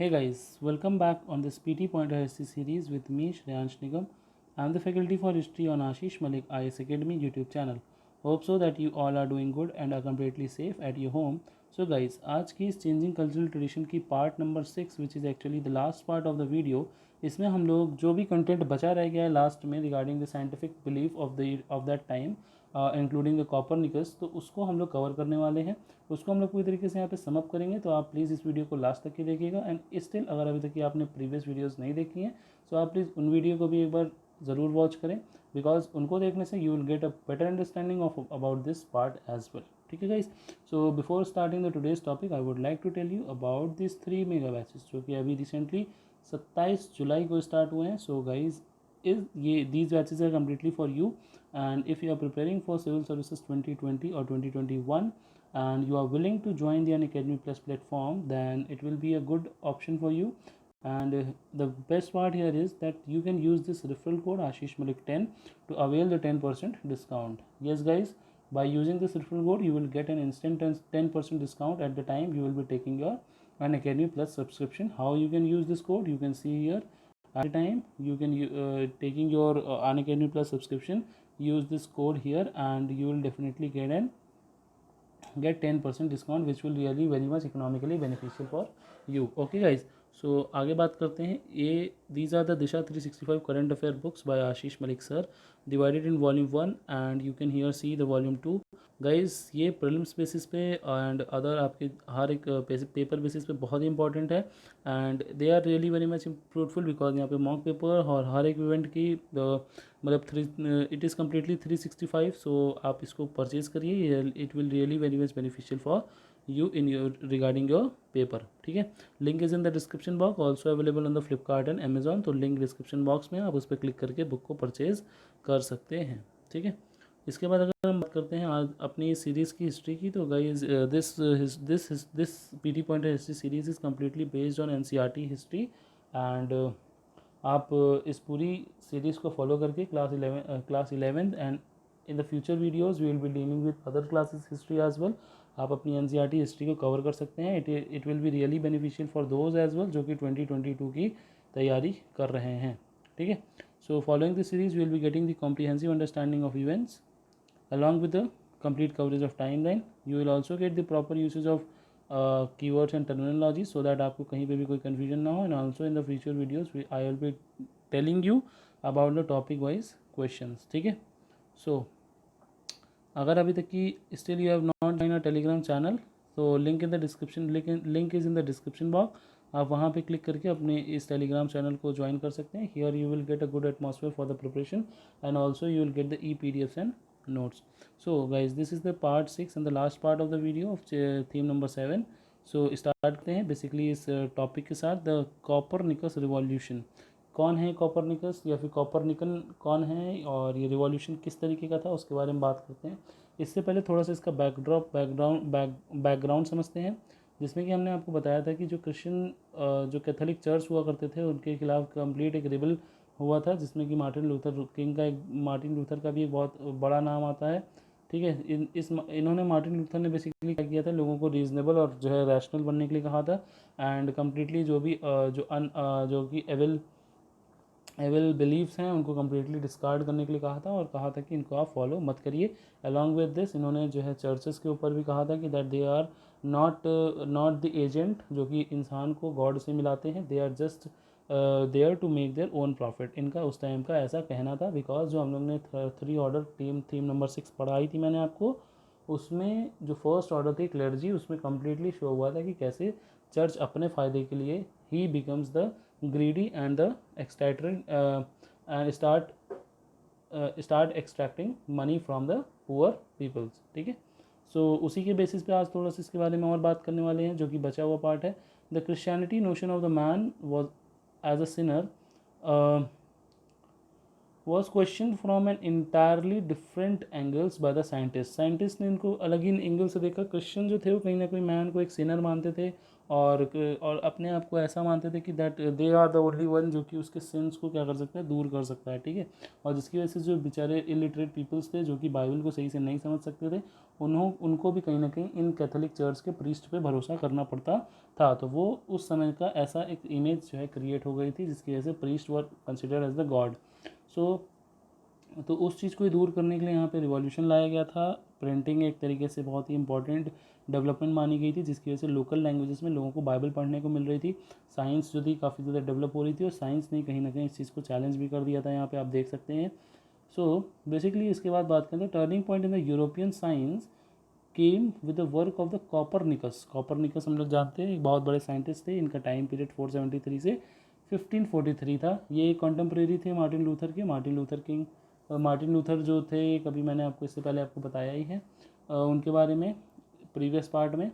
Hey guys, welcome back on this PT Pointer History series with me Shreyansh Nigam. I am the faculty for history on Ashish Malik IS Academy YouTube channel. Hope so that you all are doing good and are completely safe at your home. So guys, आज की इस changing cultural tradition की part number 6 which is actually the last part of the video, इसमें हम लोग जो भी content बचा रह गया है लास्ट में regarding the scientific belief of that time including the Copernicus, तो उसको हम लोग कवर करने वाले हैं। उसको हम लोग पूरी तरीके से यहाँ पे समअप करेंगे, तो आप प्लीज़ इस वीडियो को लास्ट तक ही देखिएगा। एंड स्टिल अगर अभी तक आपने प्रीवियस वीडियोस नहीं देखी हैं तो आप प्लीज़ उन वीडियो को भी एक बार ज़रूर वॉच करें, बिकॉज उनको देखने से you will get a better understanding of about this part as well. ठीक है guys, so before starting the today's topic I would like to tell you about this 3 mega batches जो कि अभी recently 27 जुलाई को start हुए हैं। So guys ये these batches are completely for you, and if you are preparing for civil services 2020 or 2021 and you are willing to join the Unacademy Plus platform, then it will be a good option for you. And the best part here is that you can use this referral code Ashish Malik 10 to avail the 10% discount. Yes guys, by using this referral code you will get an instant 10% discount at the time you will be taking your Unacademy Plus subscription. How you can use this code you can see here. At the time you can taking your Unacademy Plus subscription, use this code here and you will definitely get 10% discount which will really very much economically beneficial for you. Okay guys, so आगे बात करते हैं। ये these are the Disha 365 current affair books by Ashish Malik sir, divided in volume 1 and you can here see the volume 2. Guys ये prelims basis पे and other आपके हर एक पेपर बेसिस पे बहुत ही इंपॉर्टेंट है, and they are really very much fruitful because यहाँ पे मॉक पेपर और हर एक इवेंट की मतलब इट इज़ कम्प्लीटली 365। सो आप इसको परचेज करिए, it will really very much beneficial for you in your regarding your paper. ठीक है, link is in the description box, also available on the Flipkart and Amazon. तो link description box में आप उस पर क्लिक करके book को purchase कर सकते हैं। ठीक है, इसके बाद अगर हम बात करते हैं आज अपनी सीरीज़ की हिस्ट्री की, तो guys this PT pointer history series is completely based on NCERT history. And आप इस पूरी सीरीज़ को फॉलो करके class 11 and in the future videos we will be dealing with other classes history as well. आप अपनी NCERT history को cover कर सकते हैं। It will be really beneficial for those as well जो कि 2022 की तैयारी कर रहे हैं। ठीक है, so following this series we will be getting the comprehensive understanding of events along with the complete coverage of timeline. You will also get the proper usage of keywords and terminology so that आपको कहीं पे भी कोई confusion ना हो, and also in the future videos I will be telling you about the topic wise questions. ठीक है, so अगर अभी तक की still you have not joined our telegram channel, so link in the description, link is in the description box. आप वहाँ पे click करके अपने इस टेलीग्राम चैनल को ज्वाइन कर सकते हैं। Here you will get a good atmosphere for the preparation and also you will get the EPDFs and notes. So guys, this is the part 6 and the last part of the video of theme number 7. so start करते हैं basically इस topic के साथ। The Copernicus revolution, कौन है Copernicus या फिर कॉपरनिकन कौन है और ये रिवॉल्यूशन किस तरीके का था उसके बारे में बात करते हैं। इससे पहले थोड़ा सा इसका बैकग्राउंड समझते हैं, जिसमें कि हमने आपको बताया था कि जो क्रिश्चियन जो कैथोलिक चर्च हुआ करते थे उनके खिलाफ कंप्लीट एक रिबल हुआ था, जिसमें कि मार्टिन लूथर का भी एक बहुत बड़ा नाम आता है। ठीक है, इन्होंने मार्टिन लूथर ने बेसिकली क्या किया था, लोगों को रीज़नेबल और जो है रैशनल बनने के लिए कहा था, एंड कम्प्लीटली जो भी जो कि एविल बिलीव्स हैं उनको कम्प्लीटली डिस्कार्ड करने के लिए कहा था, और कहा था कि इनको आप फॉलो मत करिए। अलॉन्ग विद दिस इन्होंने जो है चर्चेस के ऊपर भी कहा था कि that they are not the agent जो कि इंसान को गॉड से मिलाते हैं, they are just there to make their own profit. इनका उस टाइम का ऐसा कहना था, बिकॉज जो हम लोग ने 3 ऑर्डर थीम नंबर 6 पढ़ाई थी मैंने आपको, उसमें जो फर्स्ट ऑर्डर थी क्लर्जी, उसमें कम्प्लीटली शो हुआ था कि कैसे चर्च अपने फ़ायदे के लिए ही becomes the greedy and the end start extracting money from the poor peoples. ठीक है, सो उसी के बेसिस पे आज थोड़ा सा इसके बारे में और बात करने वाले हैं, जो कि बचा हुआ पार्ट है। The Christianity notion of the man was as a sinner was question from an entirely different angles by the scientist ने इनको अलग ही एंगल से देखा। क्रिश्चियन जो थे वो कहीं ना कहीं मैन को एक सिनर मानते थे और अपने आप को ऐसा मानते थे कि that they are the only one जो कि उसके सिंस को क्या कर सकता है, दूर कर सकता है, ठीक है। और जिसकी वजह से जो बेचारे इलिटरेट पीपल्स थे जो कि बाइबल को सही से नहीं समझ सकते थे, उनको भी कहीं ना कहीं इन कैथोलिक चर्च के प्रीस्ट पे भरोसा करना पड़ता था। तो वो उस समय का ऐसा एक इमेज जो है क्रिएट हो गई थी जिसकी वजह से priest were considered as the god. So तो उस चीज़ को दूर करने के लिए यहाँ पे रिवॉल्यूशन लाया गया था। प्रिंटिंग एक तरीके से बहुत ही इंपॉर्टेंट डेवलपमेंट मानी गई थी जिसकी वजह से लोकल लैंग्वेजेस में लोगों को बाइबल पढ़ने को मिल रही थी। साइंस जो थी काफ़ी ज़्यादा डेवलप हो रही थी और साइंस ने कहीं ना कहीं इस चीज़ को चैलेंज भी कर दिया था, यहाँ पे आप देख सकते हैं। सो बेसिकली इसके बाद बात करें तो turning point in the European science came with the work of the Copernicus. Copernicus हम लोग जानते हैं एक बहुत बड़े साइंटिस्ट थे। इनका टाइम पीरियड 473 से 1543 था। ये कंटेम्प्रेरी थे मार्टिन लूथर के। मार्टिन लूथर जो थे, कभी मैंने आपको इससे पहले आपको बताया ही है उनके बारे में प्रीवियस पार्ट में।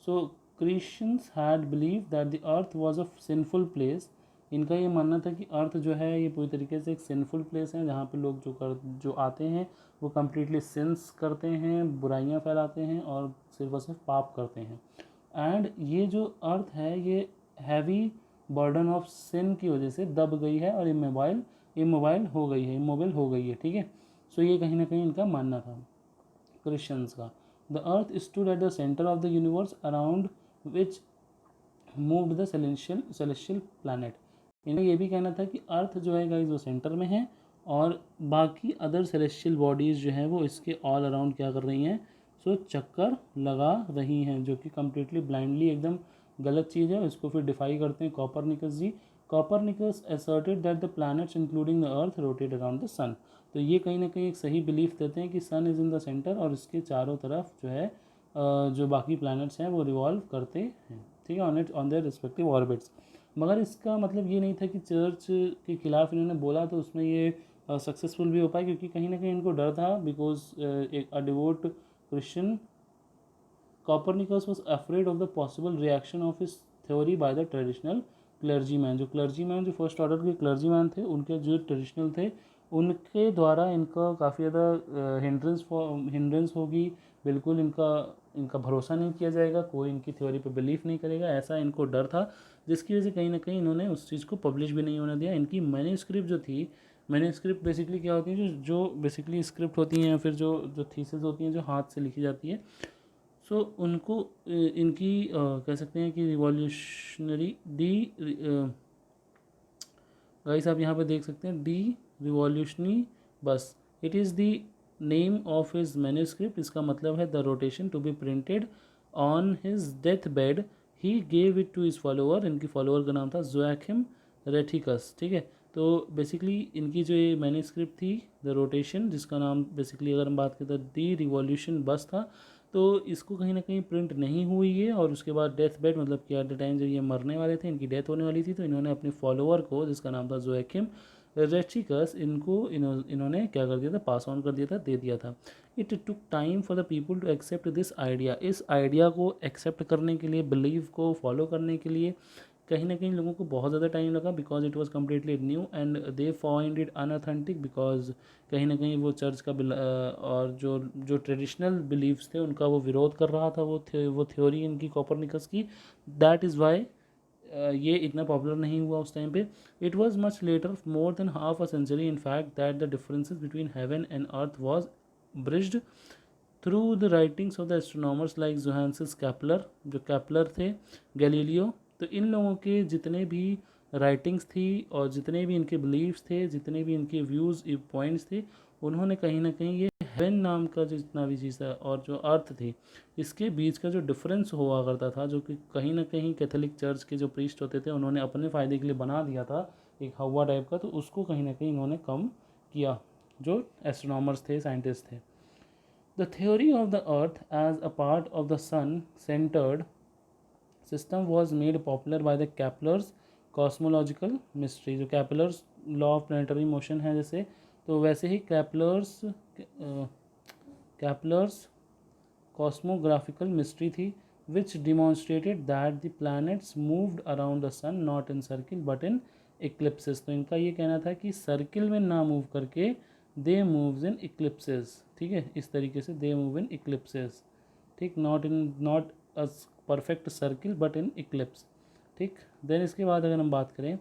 So Christians had believe that the earth was a sinful place. इनका ये मानना था कि अर्थ जो है ये पूरी तरीके से एक सिंफुल प्लेस है जहाँ पे लोग जो आते हैं वो कम्प्लीटली सिंस करते हैं, बुराइयाँ फैलाते हैं और सिर्फ और सिर्फ पाप करते हैं। एंड ये जो अर्थ है ये हैवी बर्डन ऑफ सिन की वजह से दब गई है और इमोबाइल हो गई है, ठीक है। सो ये कहीं ना कहीं इनका मानना था क्रिश्चियंस का। The earth stood at the centre of the universe around which moved the celestial planet. इन्हें ये भी कहना था कि अर्थ जो है गाइस वो सेंटर में है और बाकी अदर सेलेस्टियल बॉडीज़ जो हैं वो इसके ऑल अराउंड क्या कर रही हैं, सो चक्कर लगा रही हैं, जो कि कम्प्लीटली ब्लाइंडली एकदम गलत चीज़ है। इसको फिर डिफाई करते हैं Copernicus ji. Copernicus asserted that the planets including the earth rotate around the sun. तो ये कहीं ना कहीं एक सही बिलीफ देते हैं कि सन इज़ इन द सेंटर और इसके चारों तरफ जो है जो बाकी प्लैनेट्स हैं वो रिवॉल्व करते हैं, ठीक है, ऑन देयर रिस्पेक्टिव ऑर्बिट्स। मगर इसका मतलब ये नहीं था कि चर्च के खिलाफ इन्होंने बोला तो उसमें ये सक्सेसफुल भी हो पाए, क्योंकि कहीं ना कहीं इनको डर था। बिकॉज एक devote Christian Copernicus was afraid of the possible reaction of his theory by the traditional clergyman। जो क्लर्जीमैन जो फर्स्ट ऑर्डर के क्लर्जीमैन थे उनके जो ट्रेडिशनल थे उनके द्वारा इनका काफ़ी ज़्यादा हिंड्रेंस होगी। बिल्कुल इनका भरोसा नहीं किया जाएगा, कोई इनकी थ्योरी पे बिलीव नहीं करेगा, ऐसा इनको डर था। जिसकी वजह से कहीं ना कहीं इन्होंने उस चीज़ को पब्लिश भी नहीं होने दिया। इनकी मैन्युस्क्रिप्ट जो थी, मैन्युस्क्रिप्ट बेसिकली क्या होती है, जो बेसिकली स्क्रिप्ट होती हैं या फिर जो थीसिस होती हैं जो हाथ से लिखी जाती है, सो उनको इनकी कह सकते हैं कि रिवॉल्यूशनरी डी गाइस आप यहाँ पे देख सकते हैं डी रिवॉल्यूशनरी बस। It is the name of his manuscript. इसका मतलब है the rotation to be printed on his death bed he gave it to his follower. इनकी फॉलोअर का नाम था जोआकिम रेटिकस, ठीक है। तो बेसिकली इनकी जो ये मैन्युस्क्रिप्ट थी द रोटेशन, जिसका नाम बेसिकली अगर हम बात करें तो दी रिवॉल्यूशन बस था, तो इसको कहीं ना कहीं प्रिंट नहीं हुई है। और उसके बाद डेथ बेड मतलब कि एट द टाइम जब ये मरने वाले थे, इनकी डेथ होने वाली थी, तो इन्होंने अपने फॉलोअर को जिसका नाम था जोआकिम रेटिकस इन्होंने क्या कर दिया था, पास ऑन कर दिया था, दे दिया था। It took time for the people to accept this idea. इस आइडिया को एक्सेप्ट करने के लिए, बिलीव को फॉलो करने के लिए कहीं ना कहीं लोगों को बहुत ज़्यादा टाइम लगा। Because it was completely new and they find it unauthentic. Because कहीं ना कहीं वो चर्च का और जो ट्रेडिशनल बिलीव्स थे उनका वो विरोध कर रहा था, वो थ्योरी इनकी कॉपरनिकस की। दैट इज़ वाई ये इतना पॉपुलर नहीं हुआ उस टाइम पे। It was much later, more than half a century in fact, that the differences between heaven and earth was bridged through the writings of the astronomers like Johannes Kepler. जो Kepler थे, Galileo, तो इन लोगों के जितने भी writings थी और जितने भी इनके बिलीव्स थे, जितने भी इनके व्यूज़ पॉइंट्स थे, उन्होंने कहीं ना कहीं ये हेवन नाम का जितना भी चीज़ था और जो अर्थ थी, इसके बीच का जो डिफरेंस हुआ करता था, जो कि कहीं ना कहीं कैथोलिक चर्च के जो प्रीस्ट होते थे उन्होंने अपने फ़ायदे के लिए बना दिया था एक हवा टाइप का, तो उसको कहीं ना कहीं इन्होंने कम किया जो एस्ट्रोनॉमर्स थे, साइंटिस्ट थे। The theory of the earth as a part of the sun centered system was made popular by the Kepler's cosmological mystery। जो Kepler's law of planetary motion है जैसे, तो वैसे ही Kepler's cosmographical mystery थी, which demonstrated that the planets moved around the sun not in circle but in इक्लिप्सेस। तो इनका ये कहना था कि सर्किल में ना मूव करके दे मूव्स इन इक्लिप्सेस, ठीक है, इस तरीके से दे मूव इन इक्लिप्सेस, ठीक, not a perfect circle but in ellipse, ठीक। देन इसके बाद अगर हम बात करें,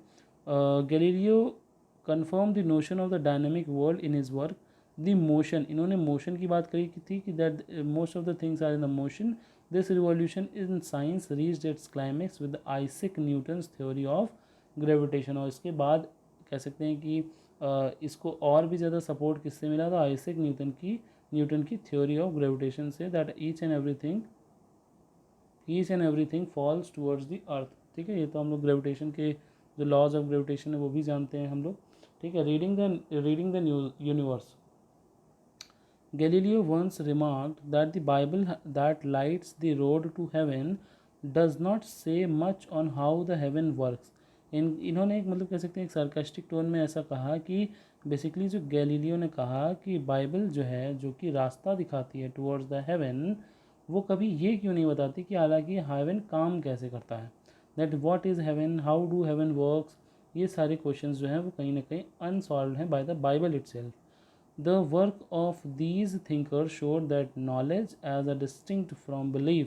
Galileo confirm the notion of the dynamic world in his work the motion. इन्होंने मोशन की बात करी थी कि that most of the things are in the motion. This revolution in science reached its climax with Isaac Newton's theory of gravitation. और इसके बाद कह सकते हैं कि इसको और भी ज़्यादा सपोर्ट किससे मिला था, आइजैक न्यूटन की थ्योरी ऑफ ग्रेविटेशन से, that each and everything falls towards the earth, ठीक है। ये तो हम लोग ग्रेविटेशन के जो लॉज ऑफ ग्रेविटेशन है वो भी जानते हैं हम लोग, ठीक है। Reading the universe, Galileo once remarked that the Bible that lights the road to heaven does not say much on how the heaven works. इन्होंने एक मतलब कह सकते हैं एक सार्कास्टिक टोन में ऐसा कहा कि बेसिकली जो गैलीलियो ने कहा कि बाइबल जो है जो कि रास्ता दिखाती है टुवर्ड्स द हेवन, वो कभी ये क्यों नहीं बताती कि हालांकि हेवन काम कैसे करता है, that what is heaven, how do heaven works. ये सारे क्वेश्चंस जो हैं वो कहीं ना कहीं अनसॉल्व हैं by the Bible itself. The work of these thinkers showed that knowledge as a distinct from belief,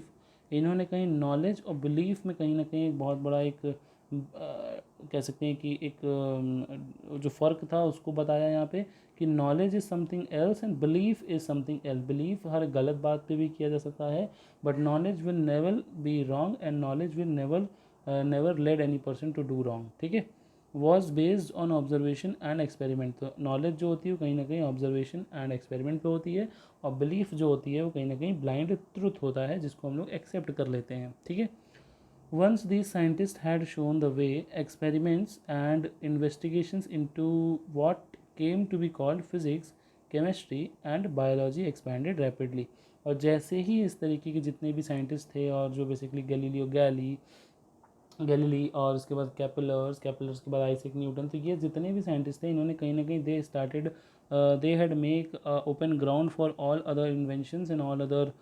इन्होंने कहीं knowledge और belief में कहीं ना कहीं एक बहुत बड़ा एक कह सकते हैं कि एक जो फ़र्क था उसको बताया यहाँ पे कि knowledge is something else and belief is something else. belief हर गलत बात पे भी किया जा सकता है, but knowledge will never be wrong and knowledge will never led any person to do wrong, ठीक है। Was based on observation and experiment. तो नॉलेज जो होती है वो कहीं ना कहीं ऑब्जर्वेशन एंड एक्सपेरिमेंट पे होती है, और बिलीफ जो होती है वो कहीं ना कहीं ब्लाइंड ट्रुथ होता है जिसको हम लोग एक्सेप्ट कर लेते हैं, ठीक है। Once these scientist had shown the way, experiments and investigations into what came to be called physics, chemistry and biology expanded rapidly. और जैसे ही इस तरीके के जितने भी साइंटिस्ट थे और जो बेसिकली गैलीली और उसके बाद कैपलर्स के बाद आइजैक न्यूटन, तो ये जितने भी साइंटिस्ट थे इन्होंने कहीं ना कहीं they had make open ground for all other inventions and all other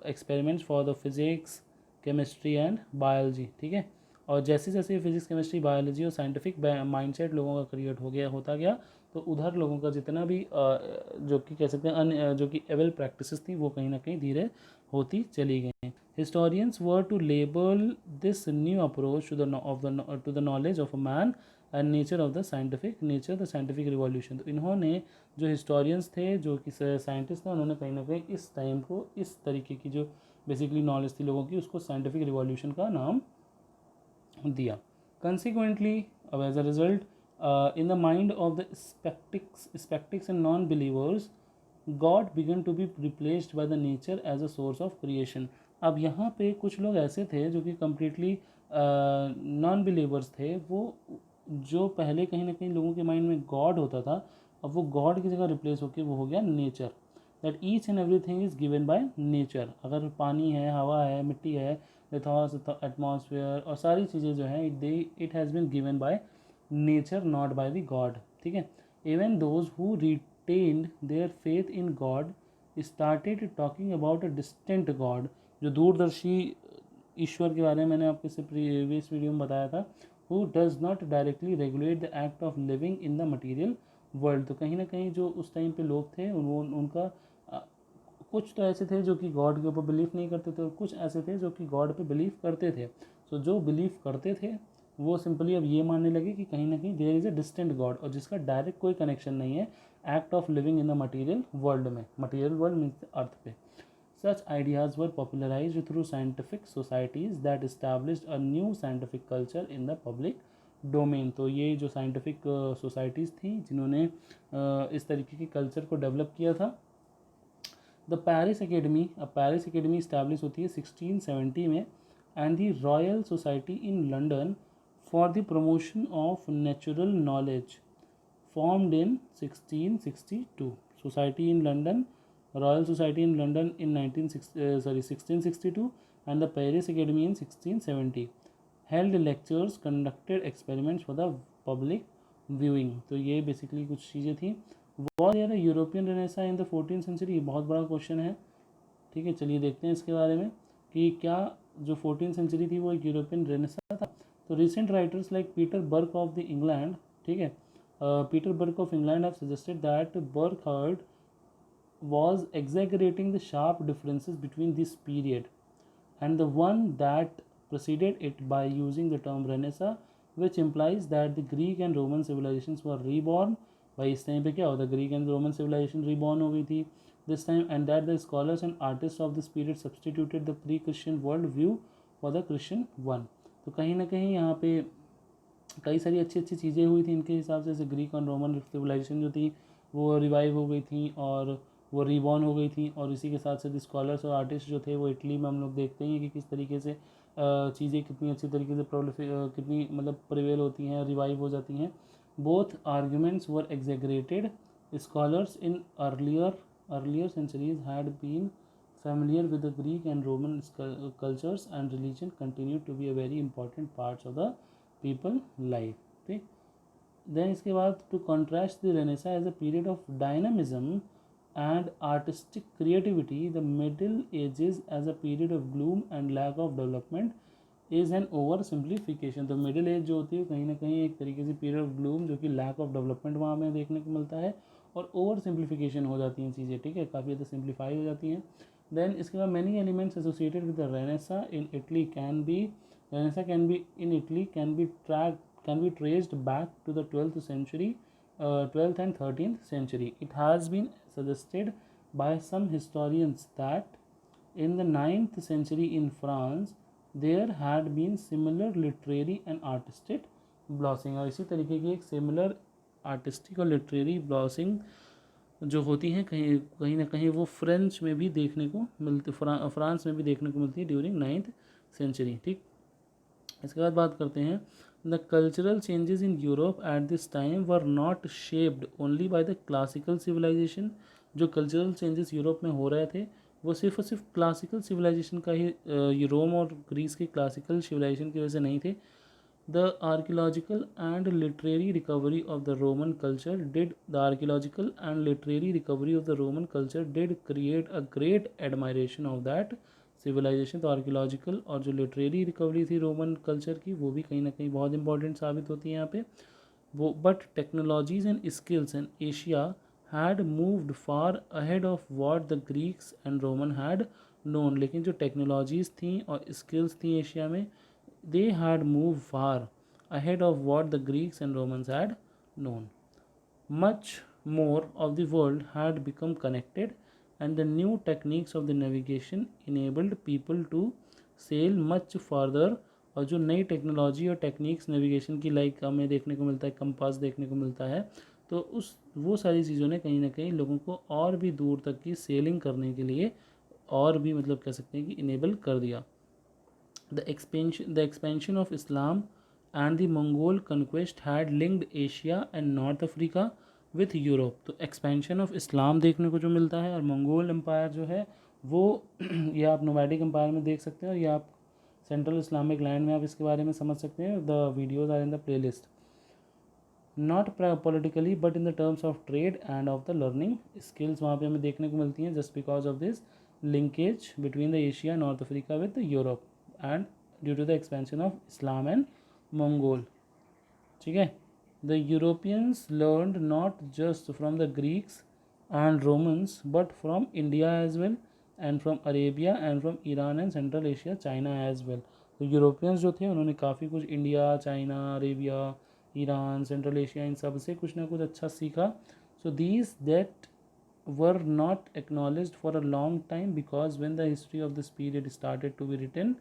experiments for the physics, chemistry and biology, ठीक है। और जैसे जैसे फिजिक्स, केमिस्ट्री, बायोलॉजी और साइंटिफिक माइंडसेट लोगों का क्रिएट होता गया, तो उधर लोगों का जितना भी जो कि कह सकते हैं जो कि एवल प्रैक्टिसेस थी वो कहीं ना कहीं धीरे होती चली गई। Historians were to label this new approach to the knowledge of a man and nature of the scientific revolution. तो इन्होंने जो हिस्टोरियंस थे जो कि साइंटिस्ट थे उन्होंने कहीं ना कहीं इस टाइम को इस तरीके की जो बेसिकली नॉलेज थी लोगों की उसको साइंटिफिक रिवॉल्यूशन का नाम दिया। Consequently, as a result, in the mind of the skeptics and non-believers, God began to be replaced by the nature as a source of creation. अब यहाँ पे कुछ लोग ऐसे थे जो कि कम्प्लीटली नॉन बिलीवर्स थे, वो जो पहले कहीं ना कहीं लोगों के माइंड में गॉड होता था, अब वो गॉड की जगह रिप्लेस होकर वो हो गया nature, that each and everything is given by nature. अगर पानी है, हवा है, मिट्टी है, लिथॉस, एटमॉस्फेयर और सारी चीज़ें जो हैं it has been given by nature not by the God, ठीक है। Even those who retained their faith in God started talking about a distant God, जो दूरदर्शी ईश्वर के बारे में मैंने आपके से प्रीवियस वीडियो में बताया था, who does not directly regulate the act of living in the material world। तो कहीं ना कहीं जो उस टाइम पे लोग थे उनका कुछ तो ऐसे थे जो कि गॉड के ऊपर बिलीव नहीं करते थे और कुछ ऐसे थे जो कि गॉड पे बिलीव करते थे। सो जो बिलीव करते थे वो सिंपली अब ये मानने लगे कि कहीं ना कहीं there is a distant god और जिसका डायरेक्ट कोई कनेक्शन नहीं है act of living in the material world में। मटीरियल वर्ल्ड मीन्स अर्थ पे। Such ideas were popularised through scientific societies that established a new scientific culture in the public domain. तो ये जो साइंटिफिक सोसाइटीज़ थी जिन्होंने इस तरीके के कल्चर को डेवलप किया था। द पेरिस एकेडमी, अब पेरिस एकेडमी इस्टेब्लिश होती है 1670 में, and the royal society in London for the promotion of natural knowledge formed in 1662. Society in London, Royal Society in London in 1662 and the Paris Academy in 1670 held lectures, conducted experiments for the public viewing। तो ये basically कुछ चीज़ें थी। Was there European renaissance in the 14th century, बहुत बड़ा question है, ठीक है। चलिए देखते हैं इसके बारे में कि क्या जो 14th सेंचुरी थी वो एक यूरोपियन रेनेसा था। तो recent writers like Peter Burke of the England, ठीक है, Peter Burke of England have suggested that Burckhardt was exaggerating the sharp differences between this period and the one that preceded it by using the term Renaissance, which implies that the Greek and Roman civilizations were reborn. भाई इस time पे क्या होता है, Greek and Roman civilization reborn हो गई थी this time, and that the scholars and artist of this period substituted the pre Christian world view for the Christian one. तो कहीं ना कहीं यहाँ पे कई सारी अच्छी अच्छी चीज़ें हुई थी इनके हिसाब से, जैसे ग्रीक और रोमन सिविलाइजेशन जो थी वो रिवाइव हो गई थी और वो रीबॉर्न हो गई थी, और इसी के साथ साथ स्कॉलर्स और आर्टिस्ट जो थे वो इटली में हम लोग देखते हैं कि किस तरीके से चीज़ें कितनी अच्छी तरीके से कितनी मतलब प्रिवेल होती हैं, रिवाइव हो जाती हैं। Both arguments were exaggerated. Scholars in earlier centuries had been familiar with the Greek and Roman cultures and religion continued to be a very important parts of the people life, ठीक। then इसके बाद to contrast the Renaissance as a period of dynamism and artistic creativity, the Middle Ages as a period of gloom and lack of development is an over simplification। तो middle age जो होती है कहीं ना कहीं एक तरीके से पीरियड ऑफ ग्लूम जो कि लैक ऑफ डेवलपमेंट वहाँ में देखने को मिलता है, और ओवर सिंप्लीफिकेशन हो जाती हैं चीज़ें, ठीक है, काफ़ी ज़्यादा सिंप्लीफाई हो जाती हैं। देन इसके बाद many elements associated with the Renaissance in Italy can be can be traced back to the 12th century, 12th and 13th century. It has been suggested by some historians that in the 9th century in France there had been similar literary and artistic blossoming, और इसी तरीके की एक similar artistic और literary ब्लॉसिंग जो होती हैं कहीं कहीं ना कहीं वो फ्रेंच में भी देखने को मिलती, फ्रांस में भी देखने को मिलती है ड्यूरिंग 9th सेंचुरी, ठीक। इसके बाद बात करते हैं the cultural changes in Europe at this time were not shaped only by the classical civilization. जो कल्चरल चेंजेस यूरोप में हो रहे थे वो सिर्फ और सिर्फ क्लासिकल सिविलाइजेशन का ही, रोम और ग्रीस के क्लासिकल सिविलाइजेशन की वजह से नहीं थे। The archaeological and literary recovery of the Roman culture did create a great admiration of that civilization। तो आर्कियोलॉजिकल और जो लिटरेरी रिकवरी थी रोमन कल्चर की वो भी कहीं ना कहीं बहुत इंपॉर्टेंट साबित होती है यहाँ पे वो। But technologies and skills in Asia had moved far ahead of what the Greeks and Roman had known. लेकिन जो टेक्नोलॉजीज थी और स्किल्स थी एशिया में, they had moved far ahead of what the Greeks and Romans had known. Much more of the world had become connected, and the new techniques of the navigation enabled people to sail much farther। और जो नई technology और techniques navigation की like हमें देखने को मिलता है, कंपास देखने को मिलता है, तो वो सारी चीज़ों ने कहीं ना कहीं लोगों को और भी दूर तक की सेलिंग करने के लिए और भी मतलब कह सकते हैं कि इनेबल कर दिया। The expansion of Islam and the Mongol conquest had linked Asia and North Africa with Europe। तो expansion of Islam देखने को जो मिलता है और मंगोल एम्पायर जो है वो ये आप नोमैडिक एम्पायर में देख सकते हैं, और ये आप सेंट्रल इस्लामिक लैंड में आप इसके बारे में समझ सकते हैं। The videos are in the play list. Not politically but in the terms of trade and of the learning skills वहाँ पे हमें देखने को मिलती हैं, just because of this linkage between the Asia North Africa with Europe and due to the expansion of Islam and Mongol, ठीक है। The Europeans learned not just from the Greeks and Romans but from India as well and from Arabia and from Iran and Central Asia, China as well। तो Europeans जो थे उन्होंने काफ़ी कुछ India, China, Arabia, Iran, Central Asia इन सब से कुछ ना कुछ अच्छा सीखा। So these that were not acknowledged for a long time because when the history of this period started to be written,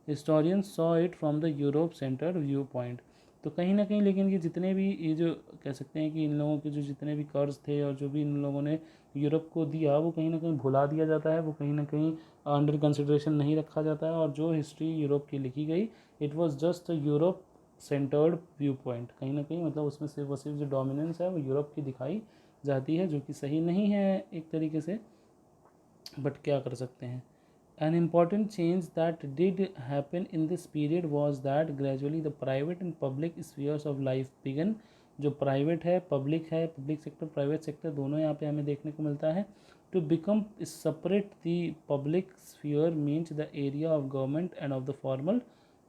historians saw it from the Europe centered viewpoint। तो कहीं ना कहीं लेकिन ये जितने भी ये जो कह सकते हैं कि इन लोगों के जो जितने भी कर्ज थे और जो भी इन लोगों ने यूरोप को दिया वो कहीं ना कहीं भुला दिया जाता है, वो कहीं ना कहीं अंडर कंसिडरेशन नहीं रखा जाता है। और जो हिस्ट्री यूरोप की लिखी गई it was just Europe centred view point, कहीं ना कहीं मतलब उसमें सिर्फ जो डोमिनेंस है वो यूरोप की दिखाई जाती है, जो कि सही नहीं है एक तरीके से, बट क्या कर सकते हैं। An important change that did happen in this period was that gradually the private and public spheres of life began। जो प्राइवेट है, पब्लिक सेक्टर, प्राइवेट सेक्टर दोनों यहाँ पे हमें देखने को मिलता है। To become separate, the public sphere means the area of government and of the formal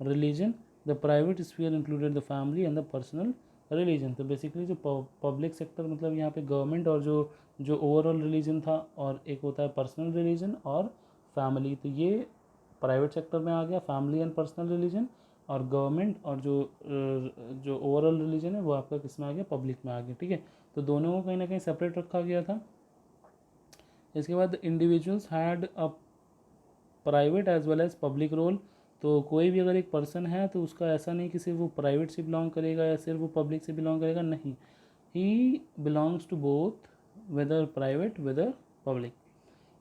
religion the private sphere included the family and the personal religion. तो बेसिकली जो पब्लिक सेक्टर मतलब यहाँ पे गवर्नमेंट और जो ओवरऑल रिलीजन था, और एक होता है पर्सनल रिलीजन और फैमिली, तो ये प्राइवेट सेक्टर में आ गया फैमिली एंड पर्सनल रिलीजन, और गवर्नमेंट और जो ओवरऑल रिलीजन है वो आपका किस में आ गया, पब्लिक में आ गया। ठीक है, तो दोनों को कहीं ना कहीं सेपरेट रखा गया था। इसके बाद individuals had a private as well as public role. तो कोई भी अगर एक पर्सन है तो उसका ऐसा नहीं कि सिर्फ वो प्राइवेट से बिलोंग करेगा या सिर्फ वो पब्लिक से बिलोंग करेगा, नहीं, he belongs to both, whether private whether public.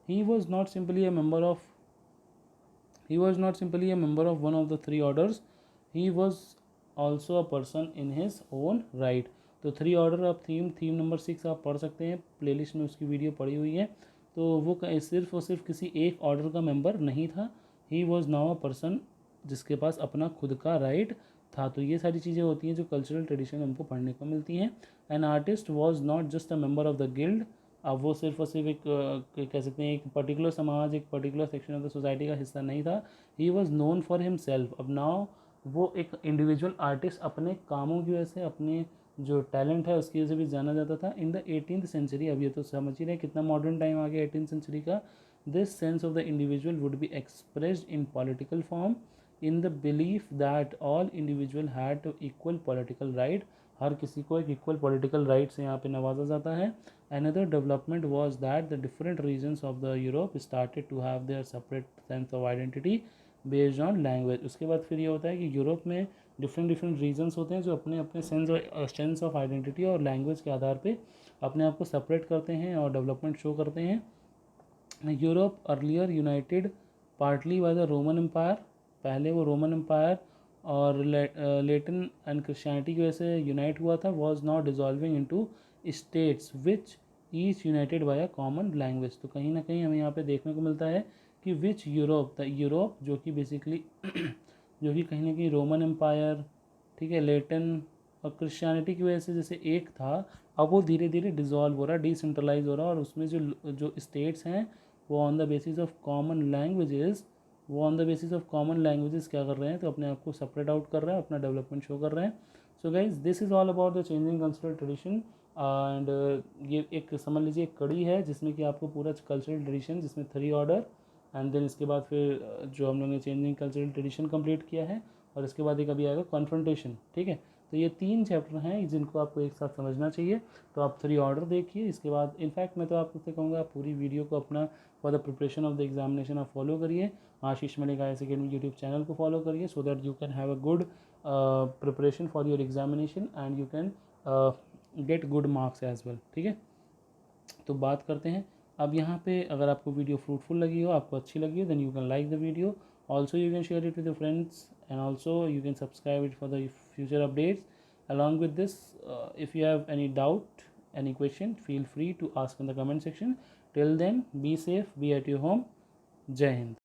He was not simply a member of He was not simply a member of one of the three orders, he was also a person in his own right। तो three order of theme number 6 आप पढ़ सकते हैं, playlist में उसकी video पड़ी हुई है। तो वो सिर्फ और सिर्फ किसी एक ऑर्डर का मेंबर नहीं था, he was now a person जिसके पास अपना खुद का राइट था। तो ये सारी चीज़ें होती हैं जो कल्चरल ट्रेडिशन हमको पढ़ने को मिलती हैं। An artist was not just a member of the guild. अब वो सिर्फ और सिर्फ एक कह सकते हैं एक पर्टिकुलर समाज, एक particular section of the society का हिस्सा नहीं था, he was known for himself. अब नाउ वो एक इंडिविजुअल आर्टिस्ट अपने कामों की वजह से, अपने जो टैलेंट है उसकी वजह से भी जाना जाता था। इन द 18th सेंचुरी, अब ये तो समझ ही रहे कितना मॉडर्न टाइम आ गया 18th सेंचुरी का, this sense of the individual would be expressed in political form in the belief that all individual had equal political right. हर किसी को एक इक्वल पॉलिटिकल राइट से यहाँ पे नवाजा जाता है। Another development was that the different regions of the Europe started to have their separate sense of identity based on language. उसके बाद फिर ये होता है कि यूरोप में डिफरेंट रीजन्स होते हैं जो अपने अपने सेंस ऑफ आइडेंटिटी और लैंग्वेज के आधार पे अपने आप को सेपरेट करते हैं और डेवलपमेंट शो करते हैं। Europe earlier united partly by the Roman empire, पहले वो रोमन एम्पायर और लेटिन एंड क्रिश्चियनिटी की वजह से यूनाइट हुआ था, was not dissolving into states which each united by a common language. तो कहीं ना कहीं हमें यहाँ पे देखने को मिलता है कि विच यूरोप, द यूरोप जो कि बेसिकली जो कि कहीं ना कहीं रोमन एम्पायर, ठीक है, लेटिन और क्रिश्चियनिटी की वजह से जैसे एक था, अब वो धीरे धीरे डिजॉल्व हो रहा है, डिसेंट्रलाइज हो रहा है, और उसमें जो स्टेट्स हैं वो on the basis of common languages क्या कर रहे हैं, तो अपने आप को सेपरेट आउट कर रहे हैं, अपना डेवलपमेंट शो कर रहे हैं। So guys this is all about the changing cultural tradition. And ये एक समझ लीजिए एक कड़ी है जिसमें कि आपको पूरा कल्चरल ट्रेडिशन, जिसमें 3 ऑर्डर एंड देन इसके बाद फिर जो हम लोग ने चेंजिंग कल्चरल ट्रेडिशन कंप्लीट किया है, और इसके बाद एक अभी आएगा कॉन्फ्रंटेशन। ठीक है, तो ये 3 चैप्टर हैं जिनको आपको एक साथ समझना चाहिए। तो आप 3 ऑर्डर देखिए, इसके बाद इनफैक्ट मैं तो आपको कहूँगा आप पूरी वीडियो को अपना for the preparation of the examination आप फॉलो करिए। Ashish Malik IAS Academy YouTube channel को फॉलो करिए, so that you can have a good preparation for your examination and you can get good marks as well. ठीक है, तो बात करते हैं अब यहाँ पे, अगर आपको वीडियो फ्रूटफुल लगी हो, आपको अच्छी लगी हो, then you can like the video, also you can share it with your friends, and also you can subscribe it for the future updates. Along with this, if you have any doubt, any question, feel free to ask in the comment section. Till then, be safe, be at your home. Jai Hind.